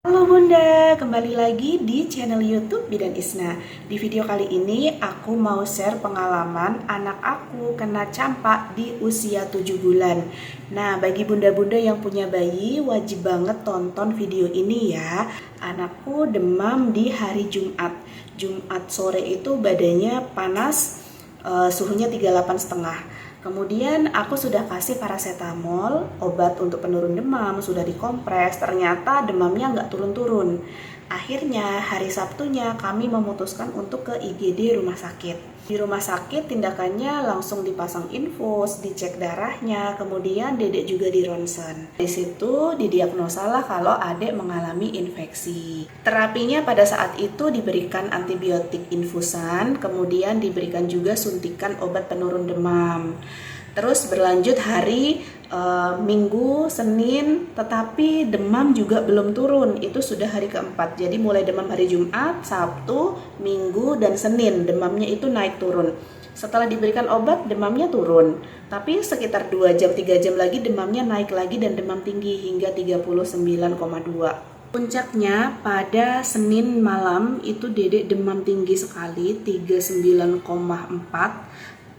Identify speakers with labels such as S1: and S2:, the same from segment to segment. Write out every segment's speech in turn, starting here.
S1: Halo Bunda, kembali lagi di channel YouTube Bidan Isna. Di video kali ini aku mau share pengalaman anak aku kena campak di usia 7 bulan. Nah, bagi bunda-bunda yang punya bayi wajib banget tonton video ini ya. Anakku demam di hari Jumat. Jumat sore itu badannya panas, suhunya 38,5. Kemudian aku sudah kasih paracetamol, obat untuk penurun demam, sudah dikompres, ternyata demamnya nggak turun-turun. Akhirnya hari Sabtunya kami memutuskan untuk ke IGD rumah sakit. Di rumah sakit tindakannya langsung dipasang infus, dicek darahnya, kemudian dedek juga di ronsen. Di situ didiagnosalah kalau adek mengalami infeksi. Terapinya pada saat itu diberikan antibiotik infusan, kemudian diberikan juga suntikan obat penurun demam. Terus berlanjut hari Minggu, Senin, tetapi demam juga belum turun. Itu sudah hari keempat. Jadi mulai demam hari Jumat, Sabtu, Minggu, dan Senin. Demamnya itu naik turun. Setelah diberikan obat, demamnya turun. Tapi sekitar 2 jam, 3 jam lagi demamnya naik lagi dan demam tinggi hingga 39,2. Puncaknya pada Senin malam itu dedek demam tinggi sekali, 39,4.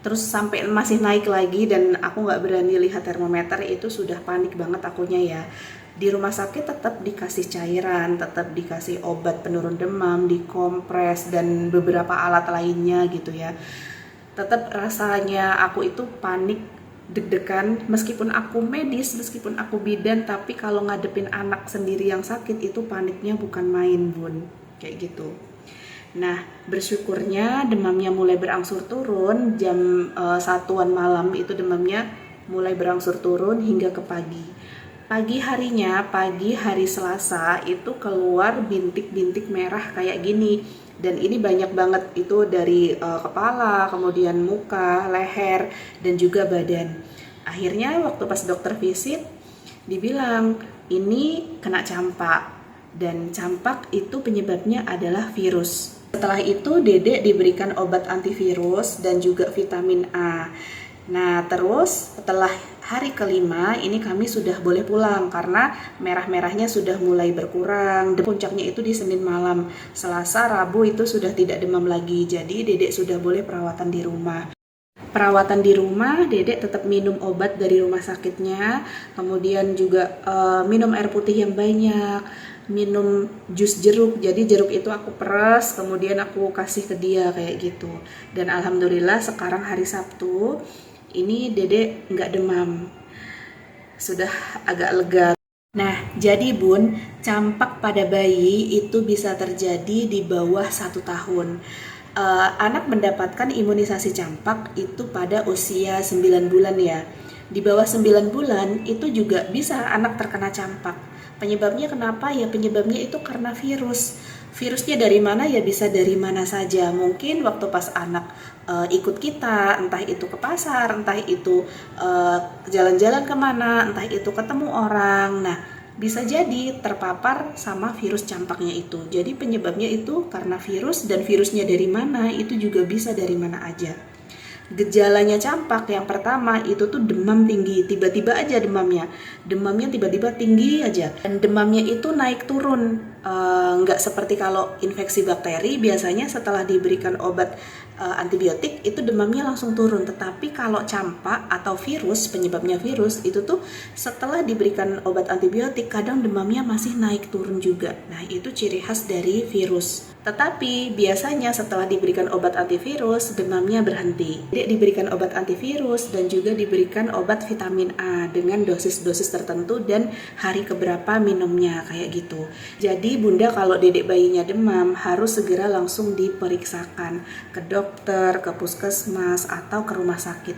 S1: Terus sampai masih naik lagi dan aku nggak berani lihat termometer, itu sudah panik banget akunya ya. Di rumah sakit tetap dikasih cairan, tetap dikasih obat penurun demam, dikompres dan beberapa alat lainnya gitu ya. Tetap rasanya aku itu panik, deg-degan, meskipun aku medis, meskipun aku bidan, tapi kalau ngadepin anak sendiri yang sakit itu paniknya bukan main bun, kayak gitu. Nah, bersyukurnya demamnya mulai berangsur turun, jam 1-an malam itu demamnya mulai berangsur turun hingga ke pagi. Pagi harinya, pagi hari Selasa itu keluar bintik-bintik merah kayak gini. Dan ini banyak banget, itu dari kepala, kemudian muka, leher, dan juga badan. Akhirnya waktu pas dokter visit, dibilang ini kena campak. Dan campak itu penyebabnya adalah virus. Setelah itu dedek diberikan obat antivirus dan juga vitamin A. Nah terus setelah hari kelima ini kami sudah boleh pulang karena merah-merahnya sudah mulai berkurang. Puncaknya itu di Senin malam. Selasa, Rabu itu sudah tidak demam lagi. Jadi dedek sudah boleh perawatan di rumah. Perawatan di rumah, dedek tetap minum obat dari rumah sakitnya, kemudian juga minum air putih yang banyak, minum jus jeruk. Jadi jeruk itu aku peres, kemudian aku kasih ke dia kayak gitu. Dan alhamdulillah sekarang hari Sabtu, ini dedek nggak demam, sudah agak lega. Nah, jadi bun, campak pada bayi itu bisa terjadi di bawah 1 tahun. Anak mendapatkan imunisasi campak itu pada usia 9 bulan ya. Di bawah 9 bulan itu juga bisa anak terkena campak. Penyebabnya kenapa? Ya penyebabnya itu karena virus. Virusnya dari mana? Ya bisa dari mana saja. Mungkin waktu pas anak ikut kita, entah itu ke pasar, entah itu jalan-jalan kemana, entah itu ketemu orang. Nah, bisa jadi terpapar sama virus campaknya itu. Jadi penyebabnya itu karena virus, dan virusnya dari mana itu juga bisa dari mana aja. Gejalanya campak yang pertama itu tuh demam tinggi, tiba-tiba aja demamnya tiba-tiba tinggi aja, dan demamnya itu naik turun, nggak seperti kalau infeksi bakteri biasanya setelah diberikan obat antibiotik itu demamnya langsung turun. Tetapi kalau campak atau virus, penyebabnya virus itu tuh setelah diberikan obat antibiotik kadang demamnya masih naik turun juga. Nah itu ciri khas dari virus. Tetapi biasanya setelah diberikan obat antivirus demamnya berhenti. Dia diberikan obat antivirus dan juga diberikan obat vitamin A dengan dosis-dosis tertentu dan hari keberapa minumnya kayak gitu. Jadi bunda kalau dedek bayinya demam harus segera langsung diperiksakan ke dokter, ke puskesmas atau ke rumah sakit.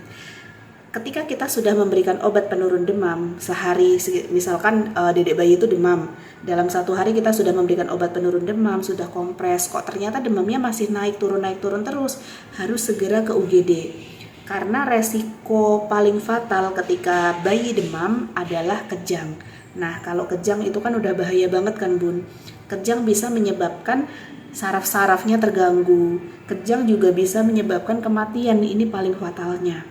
S1: Ketika kita sudah memberikan obat penurun demam sehari, misalkan dedek bayi itu demam, dalam 1 hari kita sudah memberikan obat penurun demam, sudah kompres, kok ternyata demamnya masih naik turun terus, harus segera ke UGD. Karena resiko paling fatal ketika bayi demam adalah kejang. Nah kalau kejang itu kan udah bahaya banget kan bun. Kejang bisa menyebabkan saraf-sarafnya terganggu. Kejang juga bisa menyebabkan kematian, ini paling fatalnya.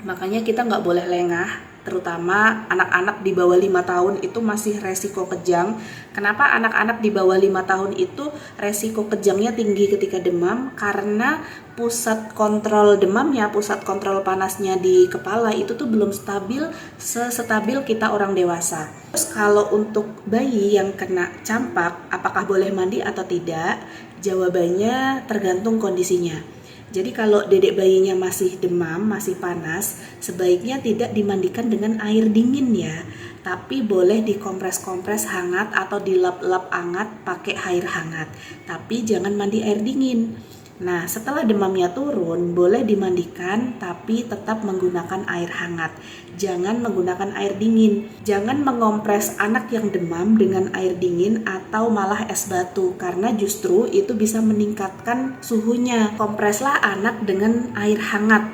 S1: Makanya kita nggak boleh lengah, terutama anak-anak di bawah 5 tahun itu masih resiko kejang. Kenapa anak-anak di bawah 5 tahun itu resiko kejangnya tinggi ketika demam? Karena pusat kontrol demamnya, pusat kontrol panasnya di kepala itu tuh belum stabil sestabil kita orang dewasa. Terus kalau untuk bayi yang kena campak, apakah boleh mandi atau tidak? Jawabannya tergantung kondisinya. Jadi kalau dedek bayinya masih demam, masih panas, sebaiknya tidak dimandikan dengan air dingin ya. Tapi boleh dikompres-kompres hangat atau dilap-lap hangat pakai air hangat. Tapi jangan mandi air dingin. Nah, setelah demamnya turun, boleh dimandikan tapi tetap menggunakan air hangat. Jangan menggunakan air dingin. Jangan mengompres anak yang demam dengan air dingin atau malah es batu, karena justru itu bisa meningkatkan suhunya. Kompreslah anak dengan air hangat.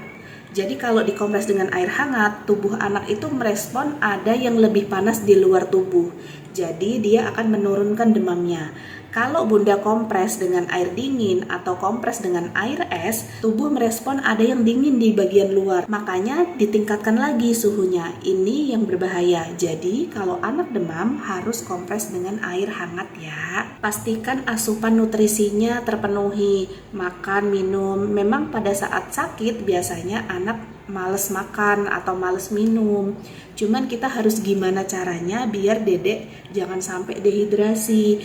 S1: Jadi kalau dikompres dengan air hangat, tubuh anak itu merespon ada yang lebih panas di luar tubuh. Jadi dia akan menurunkan demamnya. Kalau bunda kompres dengan air dingin atau kompres dengan air es, tubuh merespon ada yang dingin di bagian luar. Makanya ditingkatkan lagi suhunya. Ini yang berbahaya. Jadi kalau anak demam harus kompres dengan air hangat ya. Pastikan asupan nutrisinya terpenuhi, makan, minum. Memang pada saat sakit biasanya anak males makan atau males minum. Cuman kita harus gimana caranya biar dedek jangan sampai dehidrasi.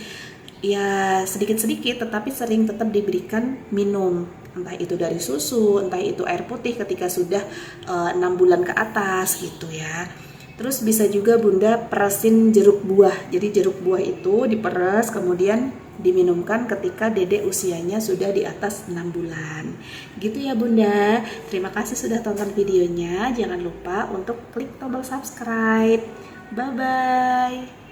S1: Ya sedikit-sedikit tetapi sering tetap diberikan minum, entah itu dari susu, entah itu air putih ketika sudah 6 bulan ke atas gitu ya. Terus bisa juga bunda peresin jeruk buah. Jadi jeruk buah itu diperes kemudian diminumkan ketika dedek usianya sudah di atas 6 bulan. Gitu ya bunda. Terima kasih sudah tonton videonya. Jangan lupa untuk klik tombol subscribe. Bye bye.